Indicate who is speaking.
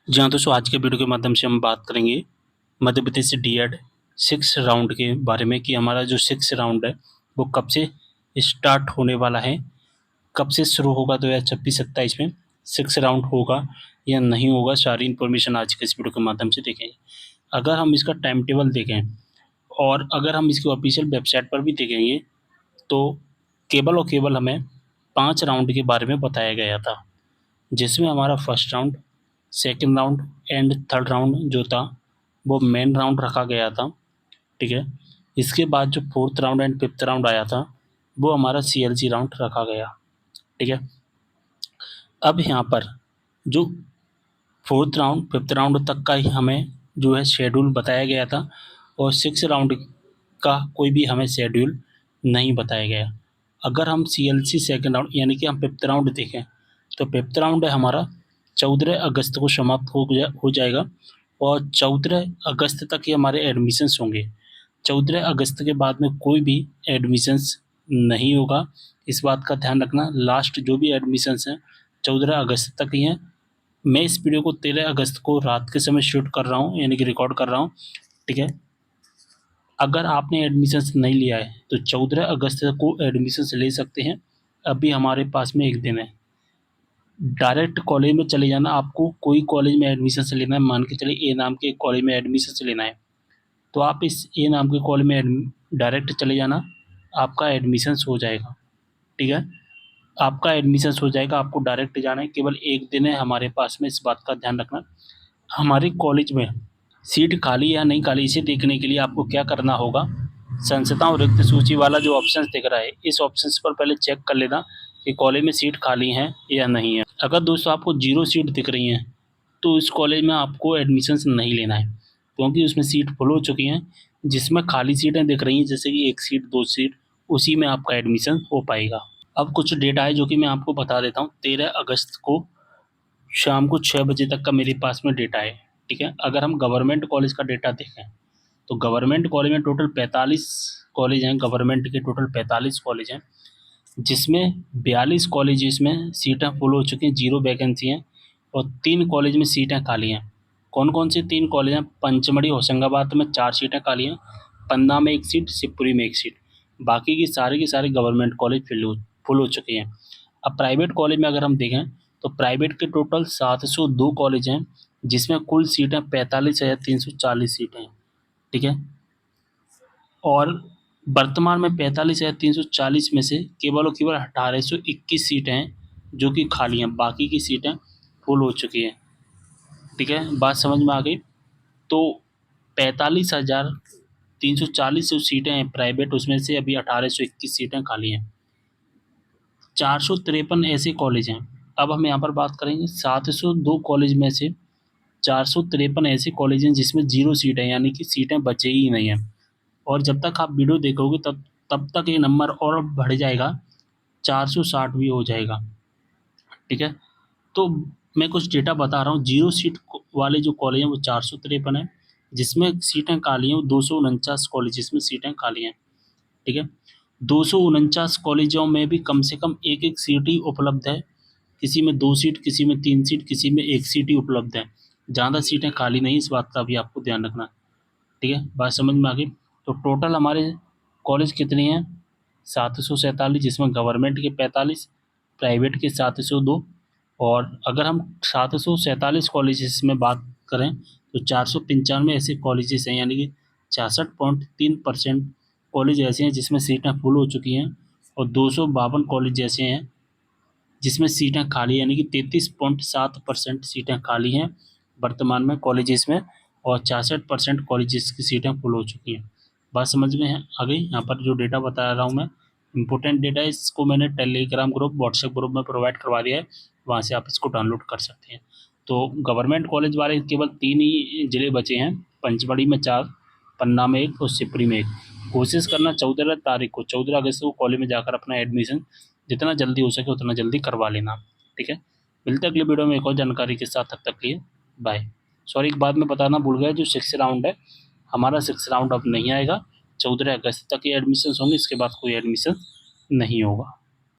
Speaker 1: जी हाँ दोस्तों, आज के वीडियो के माध्यम से हम बात करेंगे मध्य प्रदेश डीएड 6 राउंड के बारे में कि हमारा जो 6 राउंड है वो कब से स्टार्ट होने वाला है, कब से शुरू होगा 2026-27 में 6 राउंड होगा या नहीं होगा, सारी इन्फॉर्मेशन आज के इस वीडियो के माध्यम से देखेंगे। अगर हम इसका टाइम टेबल देखें और अगर हम इसकी ऑफिशियल वेबसाइट पर भी देखेंगे तो केवल और केवल हमें 5 राउंड के बारे में बताया गया था, जिसमें हमारा first round, second round and third round जो था वो मेन राउंड रखा गया था। ठीक है, इसके बाद जो fourth round and fifth round आया था वो हमारा सीएलसी राउंड रखा गया। ठीक है, अब यहाँ पर जो फोर्थ राउंड फिफ्थ राउंड तक का ही हमें जो है शेड्यूल बताया गया था और 6 राउंड का कोई भी हमें शेड्यूल नहीं बताया गया। अगर हम सीएलसी सेकंड राउंड यानी कि हम फिफ्थ राउंड देखें तो फिफ्थ राउंड है हमारा 14 अगस्त को समाप्त हो जाएगा और 14 अगस्त तक ही हमारे एडमिशन्स होंगे। 14 अगस्त के बाद में कोई भी एडमिशन्स नहीं होगा, इस बात का ध्यान रखना। लास्ट जो भी एडमिशन्स हैं 14 अगस्त तक ही हैं। मैं इस वीडियो को 13 अगस्त को रात के समय शूट कर रहा हूँ, यानी कि रिकॉर्ड कर रहा हूँ। ठीक है, अगर आपने एडमिशन्स नहीं लिया है तो 14 अगस्त को एडमिशन्स ले सकते हैं। अभी हमारे पास में एक दिन है। डायरेक्ट कॉलेज में चले जाना, आपको कोई कॉलेज में एडमिशन से लेना है, मान के चलिए ए नाम के कॉलेज में एडमिशन से लेना है तो आप इस ए नाम के कॉलेज में डायरेक्ट चले जाना, आपका एडमिशन्स हो जाएगा। ठीक है, आपका एडमिशन्स हो जाएगा, आपको डायरेक्ट जाना है। केवल एक दिन है हमारे पास में, इस बात का ध्यान रखना। हमारे कॉलेज में सीट खाली या नहीं खाली इसे देखने के लिए आपको क्या करना होगा, संस्थाओं रिक्त सूची वाला जो ऑप्शन दिख रहा है इस ऑप्शन पर पहले चेक कर लेना कि कॉलेज में सीट खाली है या नहीं है। अगर दोस्तों आपको 0 सीट दिख रही हैं तो इस कॉलेज में आपको एडमिशन्स नहीं लेना है, क्योंकि उसमें सीट फुल हो चुकी हैं। जिसमें खाली सीटें दिख रही हैं जैसे कि 1 सीट 2 सीट, उसी में आपका एडमिशन हो पाएगा। अब कुछ डेटा है जो कि मैं आपको बता देता हूँ। 13 अगस्त को शाम को 6 बजे तक का मेरे पास में डेटा है। ठीक है, अगर हम गवर्नमेंट कॉलेज का डेटा देखें तो गवर्नमेंट कॉलेज में टोटल 45 कॉलेज हैं। गवर्नमेंट के टोटल 45 कॉलेज हैं, जिसमें 42 कॉलेजेस में सीटें फुल हो चुकी हैं, 0 वैकेंसी हैं और 3 कॉलेज में सीटें खाली हैं। कौन कौन से 3 कॉलेज हैं? पंचमढ़ी होशंगाबाद में 4 सीटें खाली हैं, पन्ना में 1 सीट, शिवपुरी में 1 सीट। बाकी की सारी गवर्नमेंट कॉलेज फुल हो चुके हैं। अब प्राइवेट कॉलेज में अगर हम देखें तो प्राइवेट के टोटल 702 कॉलेज हैं, जिसमें कुल सीटें 45,340 सीटें हैं। ठीक है, और वर्तमान में 45,340 में से केवल और केवल 1821 सीटें हैं जो कि खाली हैं, बाकी की सीटें फुल हो चुकी हैं। ठीक है, बात समझ में आ गई? तो 45,340 जो सीटें हैं प्राइवेट, उसमें से अभी 1821 सीटें खाली हैं। 453 ऐसे कॉलेज हैं। अब हम यहाँ पर बात करेंगे 702 कॉलेज में से 453 ऐसे कॉलेज हैं जिसमें 0 सीट है, यानी कि सीटें बचे ही नहीं हैं। और जब तक आप वीडियो देखोगे तब तब तक ये नंबर और बढ़ जाएगा, 460 भी हो जाएगा। ठीक है, तो मैं कुछ डेटा बता रहा हूँ। 0 सीट वाले जो कॉलेज हैं वो 453 हैं, जिसमें सीटें खाली हैं 249 कॉलेज जिसमें सीटें खाली हैं। ठीक है, 249 कॉलेजों में भी कम से कम एक एक सीट ही उपलब्ध है। किसी में 2 सीट, किसी में 3 सीट, किसी में 1 सीट ही उपलब्ध है। ज़्यादा सीटें खाली नहीं, इस बात का भी आपको ध्यान रखना। ठीक है, बात समझ में आ गई? तो टोटल हमारे कॉलेज कितने हैं? 747, जिसमें गवर्नमेंट के 45, प्राइवेट के 702। और अगर हम 747 कॉलेजेस में बात करें तो 495 ऐसे कॉलेजेस हैं, यानी कि 66.3% कॉलेज ऐसे हैं जिसमें सीटें फुल हो चुकी हैं और 252 कॉलेज ऐसे हैं जिसमें सीटें खाली, यानी कि 33.7% सीटें खाली हैं वर्तमान में कॉलेजेस में और 66% कॉलेजेस की सीटें फुल हो चुकी हैं। बात समझ में है आ गई? यहाँ पर जो डेटा बता रहा हूँ मैं, इंपॉर्टेंट डेटा है, इसको मैंने टेलीग्राम ग्रुप, व्हाट्सएप ग्रुप में प्रोवाइड करवा दिया है, वहाँ से आप इसको डाउनलोड कर सकते हैं। तो गवर्नमेंट कॉलेज वाले केवल 3 ही ज़िले बचे हैं, पंचमढ़ी में 4, पन्ना में 1 और शिवपुरी में 1। कोशिश करना 14 तारीख को, 14 अगस्त को कॉलेज में जाकर अपना एडमिशन जितना जल्दी हो सके उतना जल्दी करवा लेना। ठीक है, मिलते हैं अगले वीडियो में एक और जानकारी के साथ, तब तक के लिए बाय। सॉरी, एक बात मैं बताना भूल गया, जो 6 राउंड है हमारा 6 राउंड अब नहीं आएगा। 14 अगस्त तक ये एडमिशन होंगे, इसके बाद कोई एडमिशन नहीं होगा।